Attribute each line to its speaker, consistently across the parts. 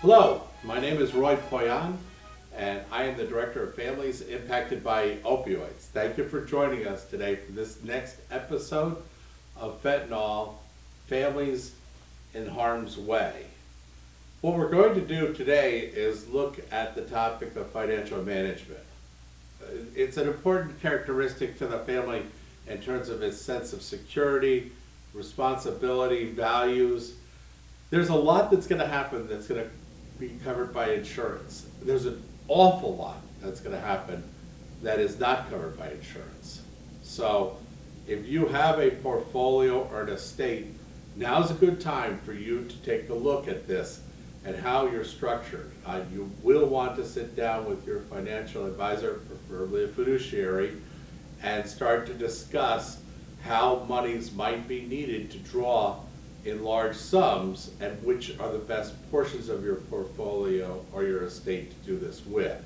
Speaker 1: Hello, my name is Roy Poyan, and I am the Director of Families Impacted by Opioids. Thank you for joining us today for this next episode of Fentanyl, Families in Harm's Way. What we're going to do today is look at the topic of financial management. It's an important characteristic to the family in terms of its sense of security, responsibility, values. There's a lot that's going to happen that's going to be covered by insurance. There's an awful lot that's going to happen that is not covered by insurance. So if you have a portfolio or an estate, now's a good time for you to take a look at this and how you're structured. You will want to sit down with your financial advisor, preferably a fiduciary, and start to discuss how monies might be needed to draw in large sums and which are the best portions of your portfolio or your estate to do this with.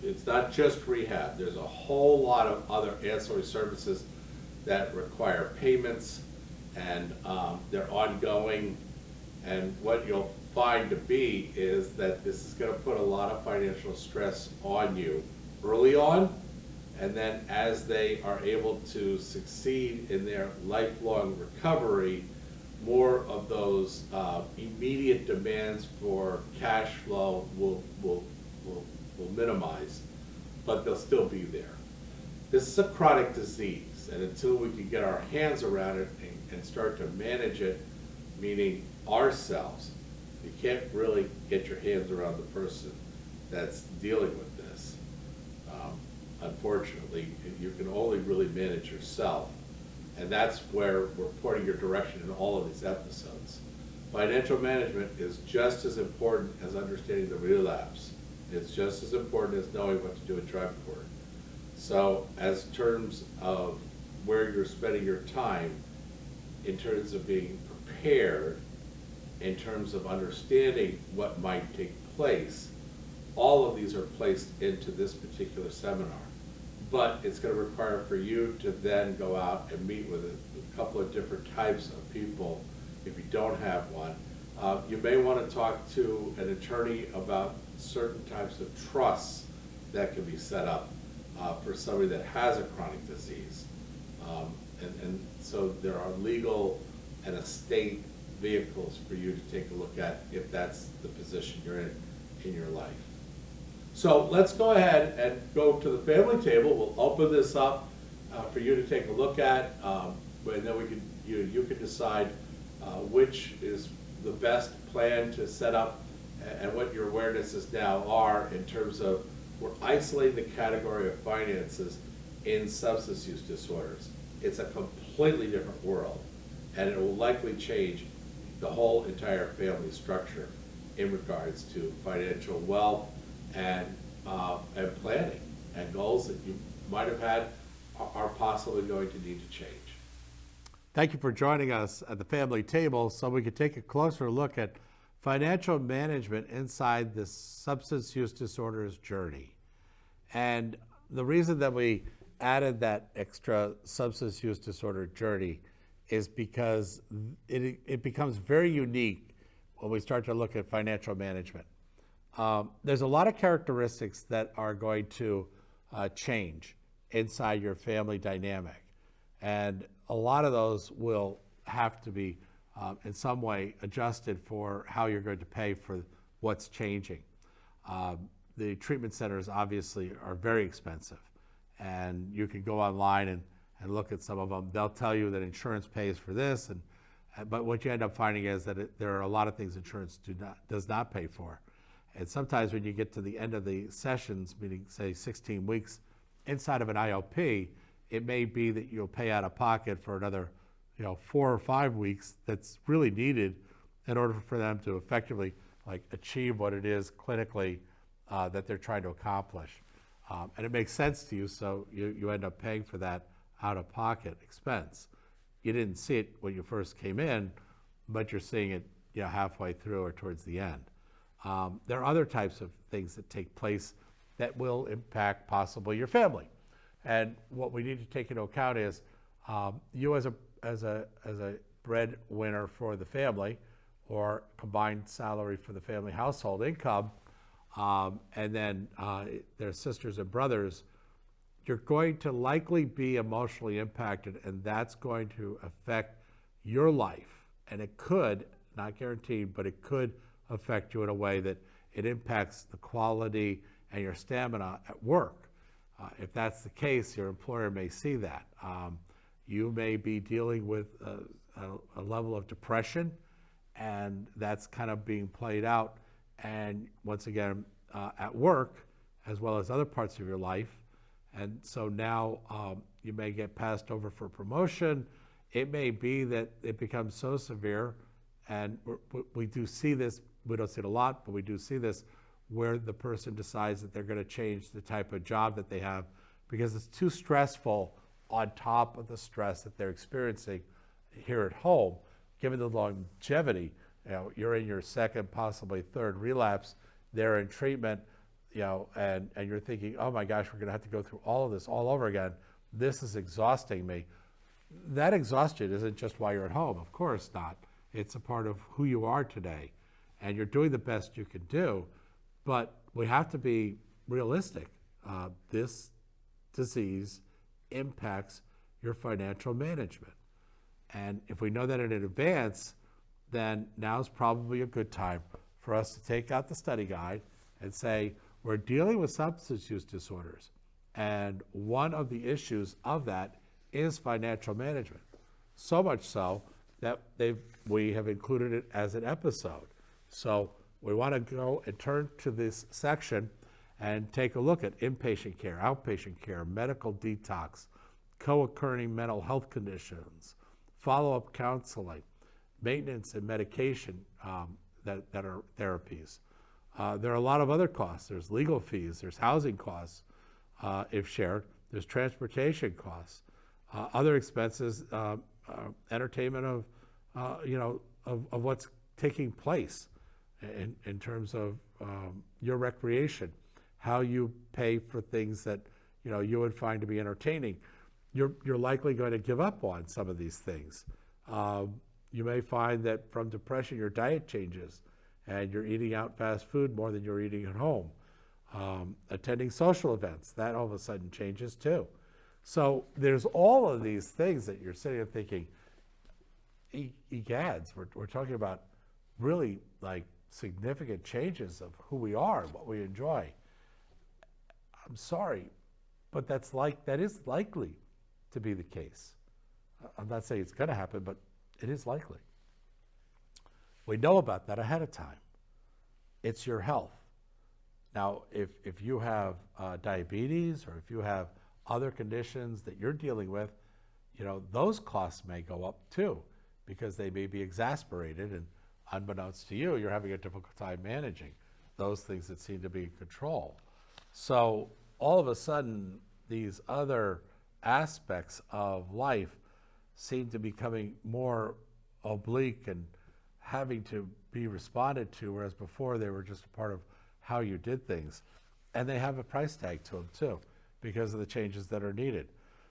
Speaker 1: It's not just rehab. There's a whole lot of other ancillary services that require payments, and they're ongoing. And what you'll find to be is that this is going to put a lot of financial stress on you early on, and then as they are able to succeed in their lifelong recovery, more of those immediate demands for cash flow will minimize, but they'll still be there. This is a chronic disease, and until we can get our hands around it and start to manage it, meaning ourselves, you can't really get your hands around the person that's dealing with this. Unfortunately, you can only really manage yourself, and that's where we're pointing your direction in all of these episodes. Financial management is just as important as understanding the relapse. It's just as important as knowing what to do in drug court. So as terms of where you're spending your time, in terms of being prepared, in terms of understanding what might take place, all of these are placed into this particular seminar. But it's going to require for you to then go out and meet with a couple of different types of people if you don't have one. You may want to talk to an attorney about certain types of trusts that can be set up for somebody that has a chronic disease. And so there are legal and estate vehicles for you to take a look at if that's the position you're in your life. So let's go ahead and go to the family table. We'll open this up for you to take a look at, and then you can decide which is the best plan to set up and what your awarenesses now are in terms of we're isolating the category of finances in substance use disorders. It's a completely different world, and it will likely change the whole entire family structure in regards to financial wealth and planning, and goals that you might have had are possibly going to need to change. Thank you for joining us at the family table so we can take a closer look at financial management inside this substance use disorders journey. And the reason that we added that extra substance use disorder journey is because it becomes very unique when we start to look at financial management. There's a lot of characteristics that are going to change inside your family dynamic. And a lot of those will have to be in some way adjusted for how you're going to pay for what's changing. The treatment centers obviously are very expensive, and you can go online and look at some of them. They'll tell you that insurance pays for this, but what you end up finding is that there are a lot of things insurance does not pay for. And sometimes when you get to the end of the sessions, meaning say 16 weeks inside of an IOP, it may be that you'll pay out of pocket for another 4 or 5 weeks that's really needed in order for them to effectively achieve what it is clinically that they're trying to accomplish. And it makes sense to you, so you end up paying for that out-of-pocket expense. You didn't see it when you first came in, but you're seeing it halfway through or towards the end. There are other types of things that take place that will impact possibly your family. And what we need to take into account is you as a breadwinner for the family, or combined salary for the family household income, and then their sisters and brothers, you're going to likely be emotionally impacted, and that's going to affect your life. And it could, not guaranteed, but it could affect you in a way that it impacts the quality and your stamina at work. If that's the case, your employer may see that. You may be dealing with a level of depression, and that's kind of being played out. And once again, at work, as well as other parts of your life. And so now you may get passed over for promotion. It may be that it becomes so severe, and we do see this, we don't see it a lot, but we do see this, where the person decides that they're going to change the type of job that they have because it's too stressful on top of the stress that they're experiencing here at home. Given the longevity, you're in your second, possibly third relapse, they're in treatment, and you're thinking, oh my gosh, we're going to have to go through all of this all over again. This is exhausting me. That exhaustion isn't just while you're at home. Of course not. It's a part of who you are today, and you're doing the best you can do. But we have to be realistic. This disease impacts your financial management. And if we know that in advance, then now's probably a good time for us to take out the study guide and say, we're dealing with substance use disorders. And one of the issues of that is financial management. So much so that we have included it as an episode. So we want to go and turn to this section and take a look at inpatient care, outpatient care, medical detox, co-occurring mental health conditions, follow-up counseling, maintenance and medication that are therapies. There are a lot of other costs. There's legal fees, there's housing costs if shared, there's transportation costs, other expenses, entertainment of what's taking place in terms of your recreation, how you pay for things that you would find to be entertaining. You're likely going to give up on some of these things. You may find that from depression your diet changes and you're eating out fast food more than you're eating at home. Attending social events, that all of a sudden changes too. So there's all of these things that you're sitting and thinking, egads, we're talking about really like significant changes of who we are, what we enjoy. I'm sorry, but that is likely to be the case. I'm not saying it's going to happen, but it is likely. We know about that ahead of time. It's your health. Now, if you have diabetes or if you have other conditions that you're dealing with, those costs may go up too, because they may be exasperated, and unbeknownst to you, you're having a difficult time managing those things that seem to be in control. So all of a sudden, these other aspects of life seem to be becoming more oblique and having to be responded to, whereas before they were just a part of how you did things. And they have a price tag to them too, because of the changes that are needed.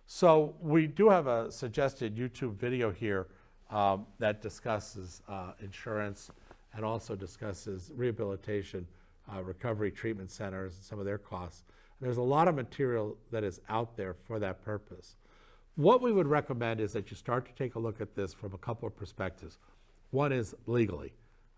Speaker 1: So we do have a suggested YouTube video here that discusses insurance and also discusses rehabilitation, recovery treatment centers, and some of their costs. There's a lot of material that is out there for that purpose. What we would recommend is that you start to take a look at this from a couple of perspectives. One is legally,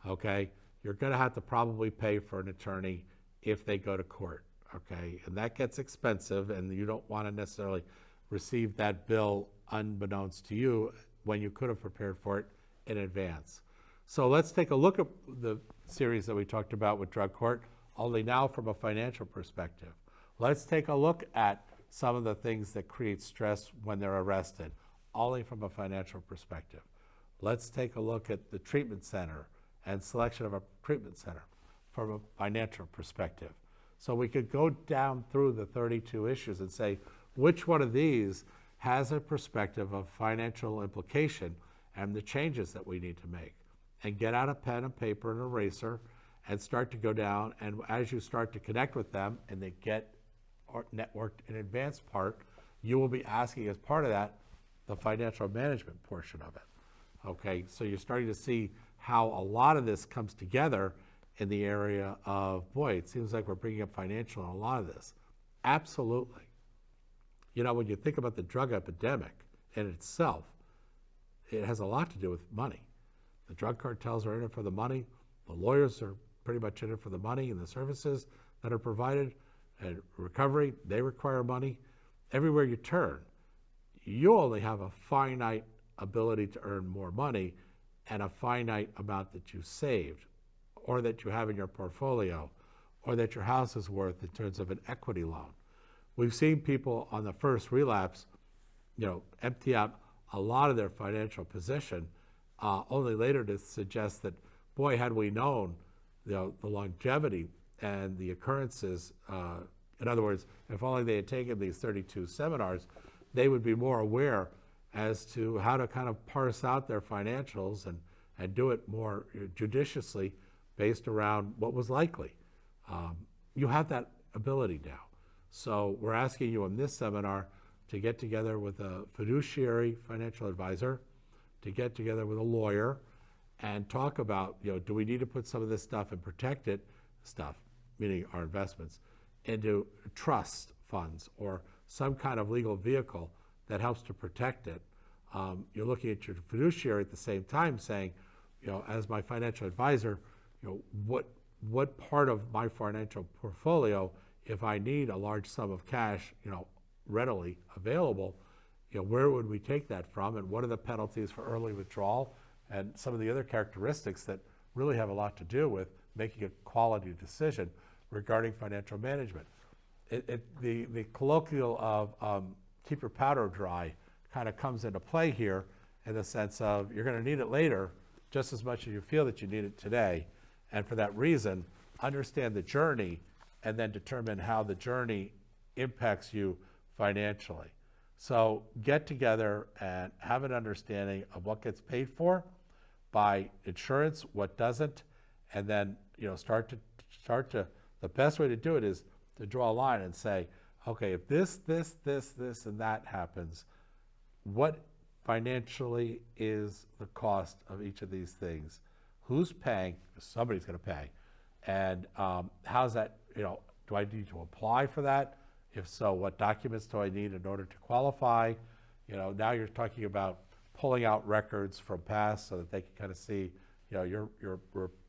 Speaker 1: okay? You're going to have to probably pay for an attorney if they go to court, okay? And that gets expensive, and you don't want to necessarily receive that bill unbeknownst to you when you could have prepared for it in advance. So let's take a look at the series that we talked about with drug court, only now from a financial perspective. Let's take a look at some of the things that create stress when they're arrested, only from a financial perspective. Let's take a look at the treatment center and selection of a treatment center from a financial perspective. So we could go down through the 32 issues and say, which one of these has a perspective of financial implication and the changes that we need to make? And get out a pen and paper and eraser and start to go down, and as you start to connect with them and they get networked in advance part, you will be asking as part of that the financial management portion of it. Okay, so you're starting to see
Speaker 2: how a lot of this comes together in the area of, boy, it seems like we're bringing up financial in a lot of this. Absolutely. You know, when you think about the drug epidemic in itself, it has a lot to do with money. The drug cartels are in it for the money. The lawyers are pretty much in it for the money and the services that are provided. And recovery, they require money. Everywhere you turn, you only have a finite ability to earn more money and a finite amount that you saved or that you have in your portfolio or that your house is worth in terms of an equity loan. We've seen people on the first relapse, you know, empty out a lot of their financial position, only later to suggest that, boy, had we known, you know, the longevity and the occurrences, in other words, if only they had taken these 32 seminars, they would be more aware as to how to kind of parse out their financials and do it more judiciously based around what was likely. You have that ability now. So we're asking you in this seminar to get together with a fiduciary financial advisor, to get together with a lawyer, and talk about, you know, do we need to put some of this stuff and protect it, meaning our investments, into trust funds or some kind of legal vehicle that helps to protect it. You're looking at your fiduciary at the same time saying, you know, as my financial advisor, you know, what part of my financial portfolio, if I need a large sum of cash, you know, readily available, you know, where would we take that from, and what are the penalties for early withdrawal, and some of the other characteristics that really have a lot to do with making a quality decision regarding financial management. The colloquial of keep your powder dry kind of comes into play here in the sense of you're going to need it later just as much as you feel that you need it today. And for that reason, understand the journey and then determine how the journey impacts you financially. So get together and have an understanding of what gets paid for by insurance, what doesn't, and then, you know, start to, the best way to do it is to draw a line and say, okay, if this, and that happens, what financially is the cost of each of these things? Who's paying? Somebody's going to pay. And how's that, you know, do I need to apply for that? If so, what documents do I need in order to qualify? You know, now you're talking about pulling out records from past so that they can kind of see, you know, your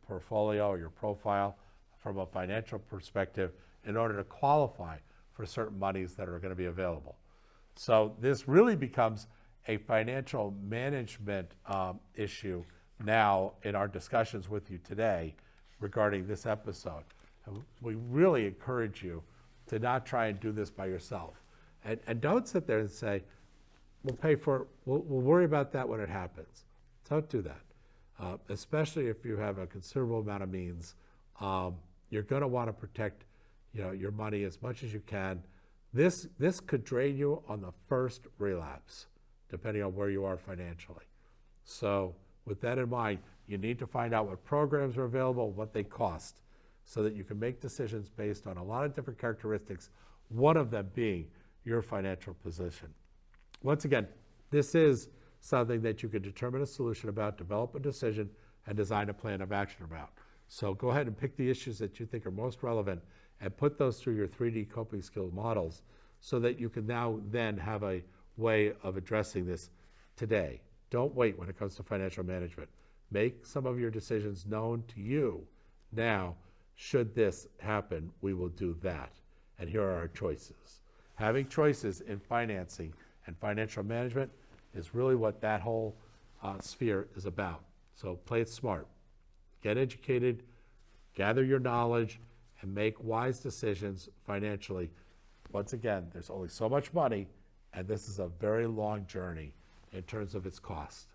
Speaker 2: portfolio or your profile from a financial perspective in order to qualify for certain monies that are going to be available. So this really becomes a financial management issue now in our discussions with you today regarding this episode. And we really encourage you to not try and do this by yourself. And don't sit there and say, we'll pay for it, we'll worry about that when it happens. Don't do that. Especially if you have a considerable amount of means. You're going to want to protect, you know, your money as much as you can. This could drain you on the first relapse, depending on where you are financially. So with that in mind, you need to find out what programs are available, what they cost, so that you can make decisions based on a lot of different characteristics, one of them being your financial position. Once again, this is something that you can determine a solution about, develop a decision, and design a plan of action about. So go ahead and pick the issues that you think are most relevant and put those through your 3D coping skill models so that you can now then have a way of addressing this today. Don't wait when it comes to financial management. Make some of your decisions known to you now. Should this happen, we will do that. And here are our choices. Having choices in financing and financial management is really what that whole sphere is about. So play it smart. Get educated, gather your knowledge, and make wise decisions financially. Once again, there's only so much money, and this is a very long journey in terms of its cost.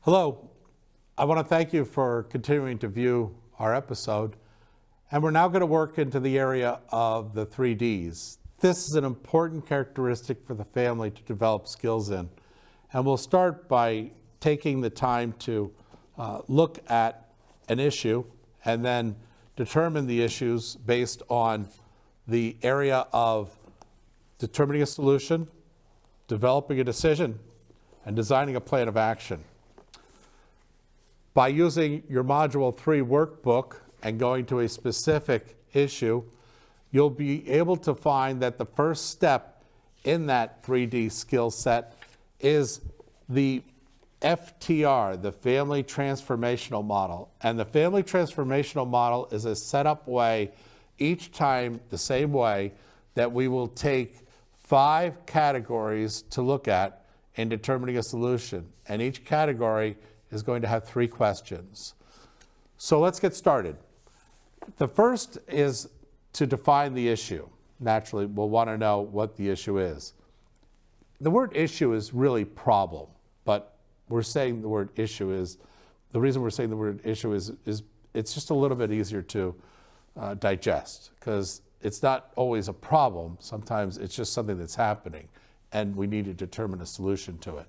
Speaker 2: Hello, I want to thank you for continuing to view our episode. And we're now going to work into the area of the 3Ds. This is an important characteristic for the family to develop skills in. And we'll start by taking the time to look at an issue and then determine the issues based on the area of determining a solution, developing a decision, and designing a plan of action. By using your Module 3 workbook and going to a specific issue, you'll be able to find that the first step in that 3D skill set is the FTR, the Family Transformational Model. And the Family Transformational Model is a set-up way, each time the same way, that we will take 5 categories to look at in determining a solution. And each category is going to have 3 questions. So let's get started. The first is to define the issue. Naturally, we'll want to know what the issue is. The word issue is really problem, but we're saying the word issue is, the reason we're saying the word issue is it's just a little bit easier to digest, because it's not always a problem. Sometimes it's just something that's happening, and we need to determine a solution to it.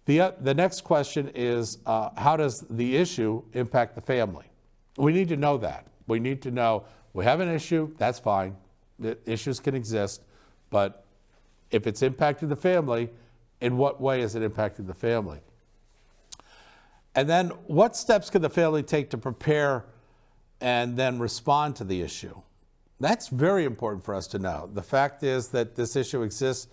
Speaker 2: The next question is, how does the issue impact the family? We need to know that. We need to know, we have an issue, that's fine. The issues can exist, but if it's impacting the family, in what way is it impacting the family? And then what steps can the family take to prepare and then respond to the issue? That's very important for us to know. The fact is that this issue exists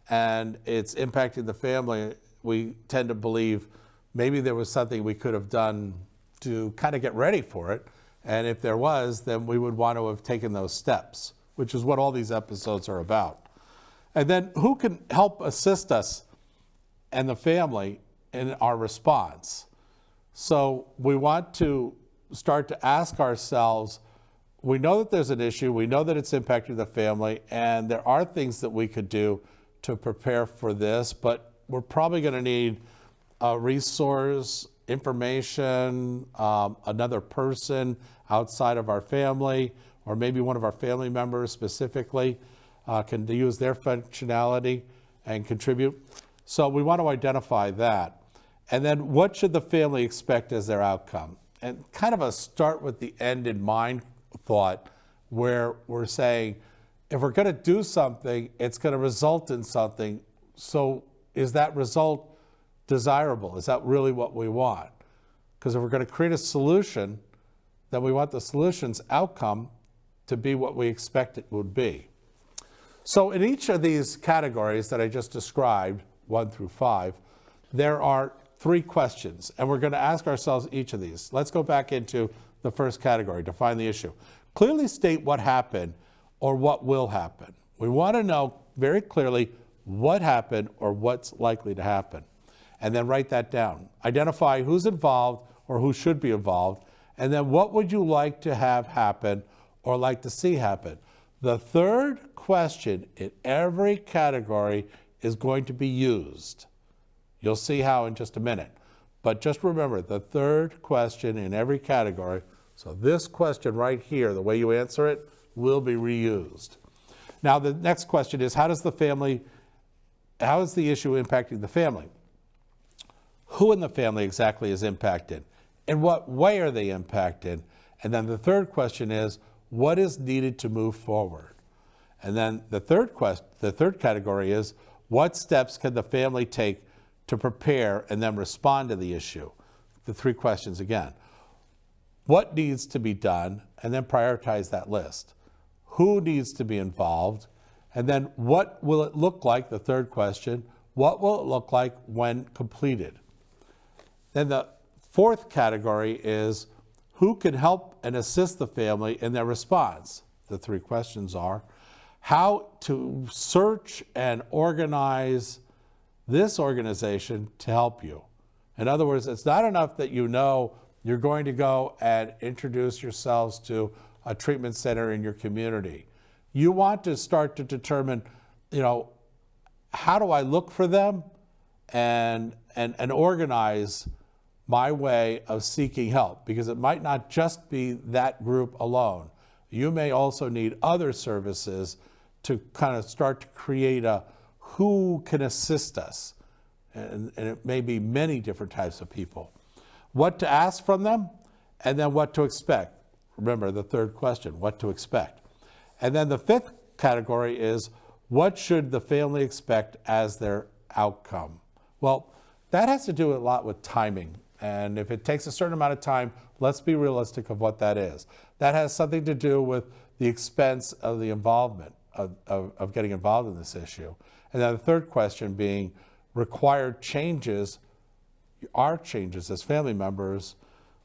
Speaker 2: and it's impacting the family. We tend to believe maybe there was something we could have done to kind of get ready for it. And if there was, then we would want to have taken those steps, which is what all these episodes are about. And then who can help assist us and the family in our response? So we want to start to ask ourselves, we know that there's an issue, we know that it's impacting the family, and there are things that we could do to prepare for this, but we're probably going to need a resource, information, another person outside of our family, or maybe one of our family members specifically can use their functionality and contribute. So we want to identify that. And then what should the family expect as their outcome? And kind of a start with the end in mind thought, where we're saying, if we're going to do something, it's going to result in something. So is that result desirable? Is that really what we want? Because if we're going to create a solution, then we want the solution's outcome to be what we expect it would be. So in each of these categories that I just described, 1 through 5, there are 3 questions, and we're going to ask ourselves each of these. Let's go back into the first category, define the issue. Clearly state what happened or what will happen. We want to know very clearly what happened or what's likely to happen. And then write that down. Identify who's involved or who should be involved, and then what would you like to have happen or like to see happen. The third question in every category is going to be used. You'll see how in just a minute. But just remember, the third question in every category, so this question right here, the way you answer it, will be reused. Now the next question is, how is the issue impacting the family? Who in the family exactly is impacted? In what way are they impacted? And then the third question is, what is needed to move forward? And then the third category is, what steps can the family take to prepare and then respond to the issue? The 3 questions again. What needs to be done? And then prioritize that list. Who needs to be involved? And then what will it look like, the third question, what will it look like when completed? Then the 4th category is, who can help and assist the family in their response? The 3 questions are, how to search and organize this organization to help you. In other words, it's not enough that you know you're going to go and introduce yourselves to a treatment center in your community. You want to start to determine, how do I look for them and organize my way of seeking help, because it might not just be that group alone. You may also need other services to kind of start to create a who can assist us. And it may be many different types of people. What to ask from them, and then what to expect. Remember the third question, what to expect. And then the fifth category is, what should the family expect as their outcome? Well, that has to do a lot with timing. And if it takes a certain amount of time, let's be realistic of what that is. That has something to do with the expense of the involvement, of getting involved in this issue. And then the third question being required changes, our changes as family members,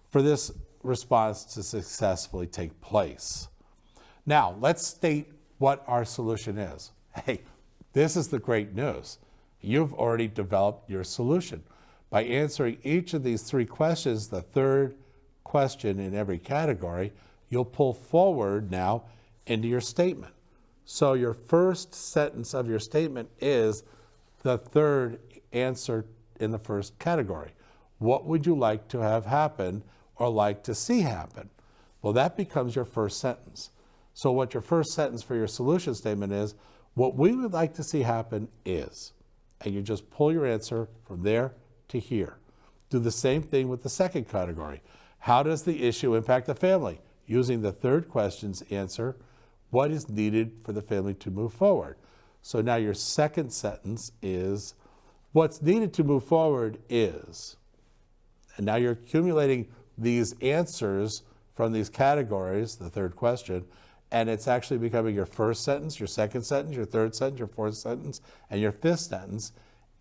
Speaker 2: for this response to successfully take place. Now, let's state what our solution is. Hey, this is the great news. You've already developed your solution. By answering each of these three questions, the third question in every category, you'll pull forward now into your statement. So your first sentence of your statement is the third answer in the first category. What would you like to have happen or like to see happen? Well, that becomes your first sentence. So what your first sentence for your solution statement is, what we would like to see happen is, and you just pull your answer from there to here. Do the same thing with the second category. How does the issue impact the family? Using the third question's answer, what is needed for the family to move forward? So now your second sentence is, what's needed to move forward is, and now you're accumulating these answers from these categories, the third question, and it's actually becoming your first sentence, your second sentence, your third sentence, your fourth sentence, and your fifth sentence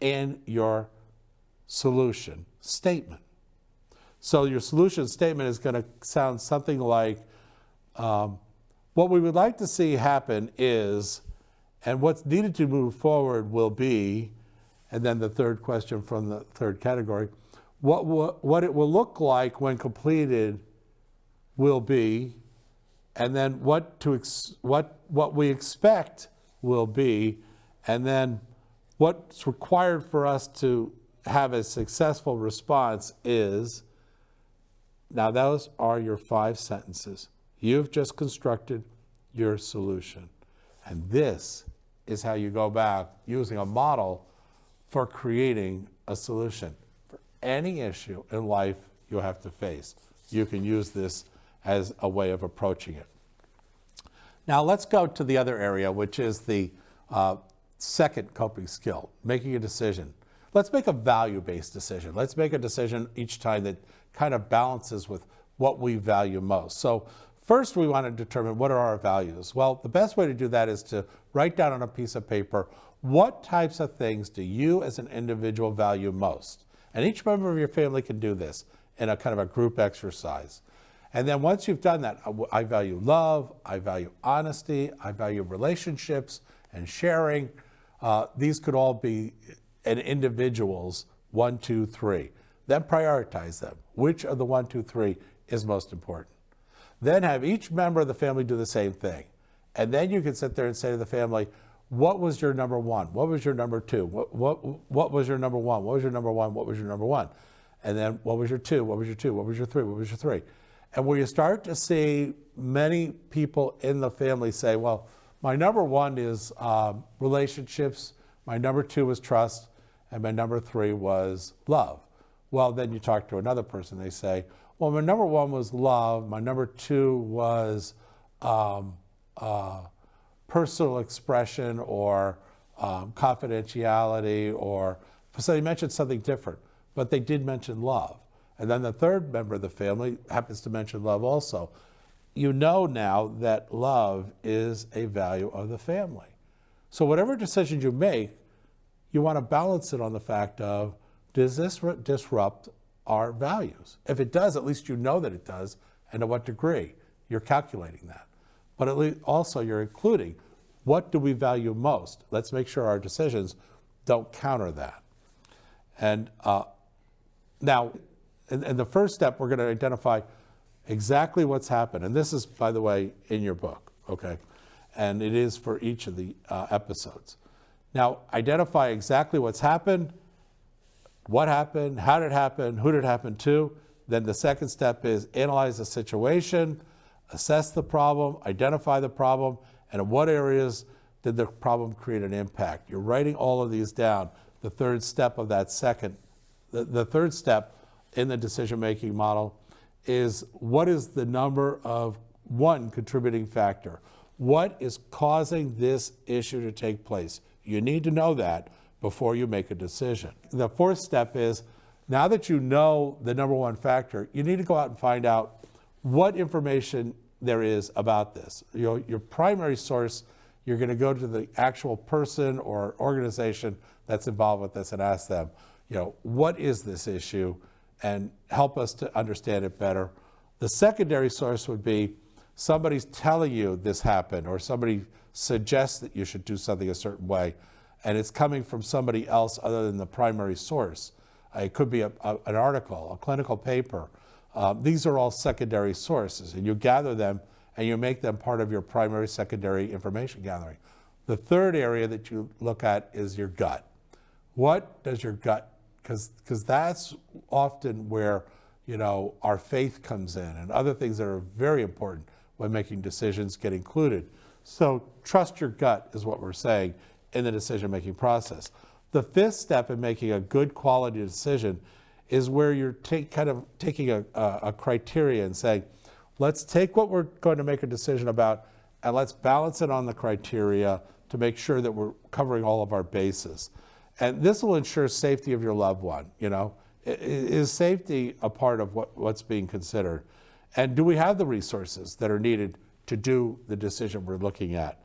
Speaker 2: in your solution statement. So your solution statement is going to sound something like, what we would like to see happen is, and what's needed to move forward will be, and then the third question from the third category, what it will look like when completed will be, and then what we expect will be, and then what's required for us to have a successful response is. Now those are your 5 sentences. You've just constructed your solution. And this is how you go back using a model for creating a solution. For any issue in life you have to face, you can use this as a way of approaching it. Now let's go to the other area, which is the second coping skill, making a decision. Let's make a value-based decision. Let's make a decision each time that kind of balances with what we value most. So first we want to determine, what are our values? Well, the best way to do that is to write down on a piece of paper, what types of things do you as an individual value most? And each member of your family can do this in a kind of a group exercise. And then once you've done that, I value love, I value honesty, I value relationships and sharing. These could all be an individual's 1, 2, 3. Then prioritize them. Which of the 1, 2, 3 is most important? Then have each member of the family do the same thing. And then you can sit there and say to the family, what was your number 1? What was your number 2? What was your number 1? What was your number 1? What was your number 1? And then what was your 2? What was your 2? What was your 3? What was your 3? And where you start to see many people in the family say, well, my number 1 is relationships, my number 2 was trust, and my number 3 was love. Well, then you talk to another person, they say, well, my number 1 was love, my number 2 was personal expression or confidentiality, or so they mentioned something different, but they did mention love. And then the third member of the family happens to mention love also. You know now that love is a value of the family. So whatever decisions you make, you want to balance it on the fact of, does this disrupt our values? If it does, at least you know that it does, and to what degree. You're calculating that. But at least also you're including, what do we value most? Let's make sure our decisions don't counter that. And now, in the first step, we're going to identify exactly what's happened. And this is, by the way, in your book, okay? And it is for each of the episodes. Now, identify exactly what's happened what happened, how did it happen, who did it happen to. Then the second step is analyze the situation, assess the problem, identify the problem, and in what areas did the problem create an impact. You're writing all of these down. The third step of that the third step in the decision-making model is what is the number of one contributing factor? What is causing this issue to take place? You need to know that before you make a decision. The fourth step is, now that you know the number one factor, you need to go out and find out what information there is about this. Your primary source, you're going to go to the actual person or organization that's involved with this and ask them, what is this issue, and help us to understand it better. The secondary source would be somebody's telling you this happened, or somebody suggests that you should do something a certain way, and it's coming from somebody else other than the primary source. It could be an article, a clinical paper. These are all secondary sources, and you gather them and you make them part of your primary, secondary information gathering. The third area that you look at is your gut. What does your gut, because that's often where our faith comes in, and other things that are very important when making decisions get included. So trust your gut is what we're saying in the decision-making process. The fifth step in making a good quality decision is where you're taking a criteria and saying, let's take what we're going to make a decision about and let's balance it on the criteria to make sure that we're covering all of our bases. And this will ensure safety of your loved one. Is safety a part of what's being considered? And do we have the resources that are needed to do the decision we're looking at?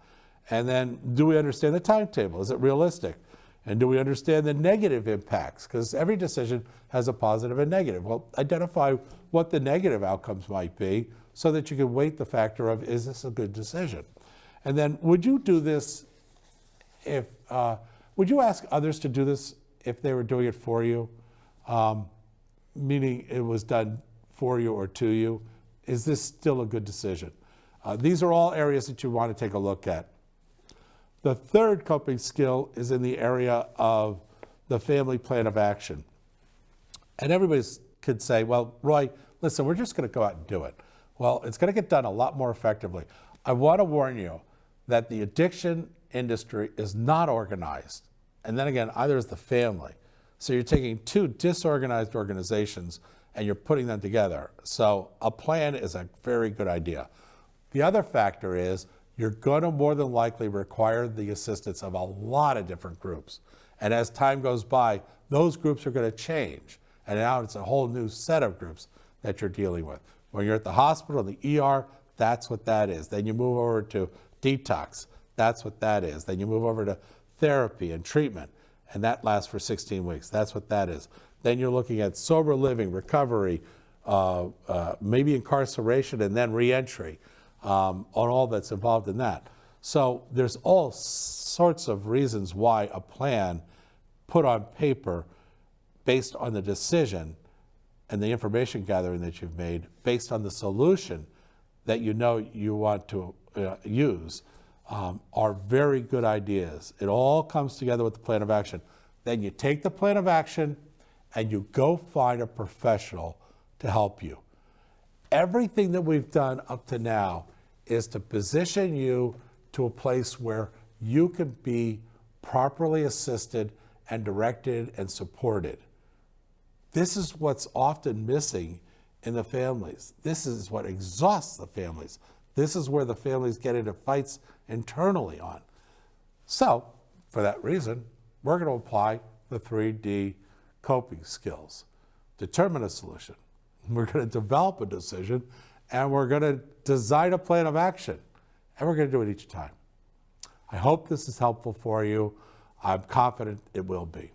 Speaker 2: And then, do we understand the timetable? Is it realistic? And do we understand the negative impacts? Because every decision has a positive and negative. Well, identify what the negative outcomes might be so that you can weight the factor of, is this a good decision? And then, would you do this would you ask others to do this if they were doing it for you? Meaning it was done for you or to you. Is this still a good decision? These are all areas that you want to take a look at. The third coping skill is in the area of the family plan of action. And everybody could say, well, Roy, listen, we're just going to go out and do it. Well, it's going to get done a lot more effectively. I want to warn you that the addiction industry is not organized. And then again, either is the family. So you're taking two disorganized organizations and you're putting them together. So a plan is a very good idea. The other factor is you're going to more than likely require the assistance of a lot of different groups. And as time goes by, those groups are going to change. And now it's a whole new set of groups that you're dealing with. When you're at the hospital, the ER, that's what that is. Then you move over to detox, that's what that is. Then you move over to therapy and treatment, and that lasts for 16 weeks. That's what that is. Then you're looking at sober living, recovery, maybe incarceration, and then reentry, on all that's involved in that. So there's all sorts of reasons why a plan put on paper based on the decision and the information gathering that you've made, based on the solution that you want to use, are very good ideas. It all comes together with the plan of action. Then you take the plan of action and you go find a professional to help you. Everything that we've done up to now is to position you to a place where you can be properly assisted and directed and supported. This is what's often missing in the families. This is what exhausts the families. This is where the families get into fights internally on. So, for that reason, we're going to apply the 3D coping skills. Determine a solution. We're going to develop a decision, and we're going to design a plan of action. And we're going to do it each time. I hope this is helpful for you. I'm confident it will be.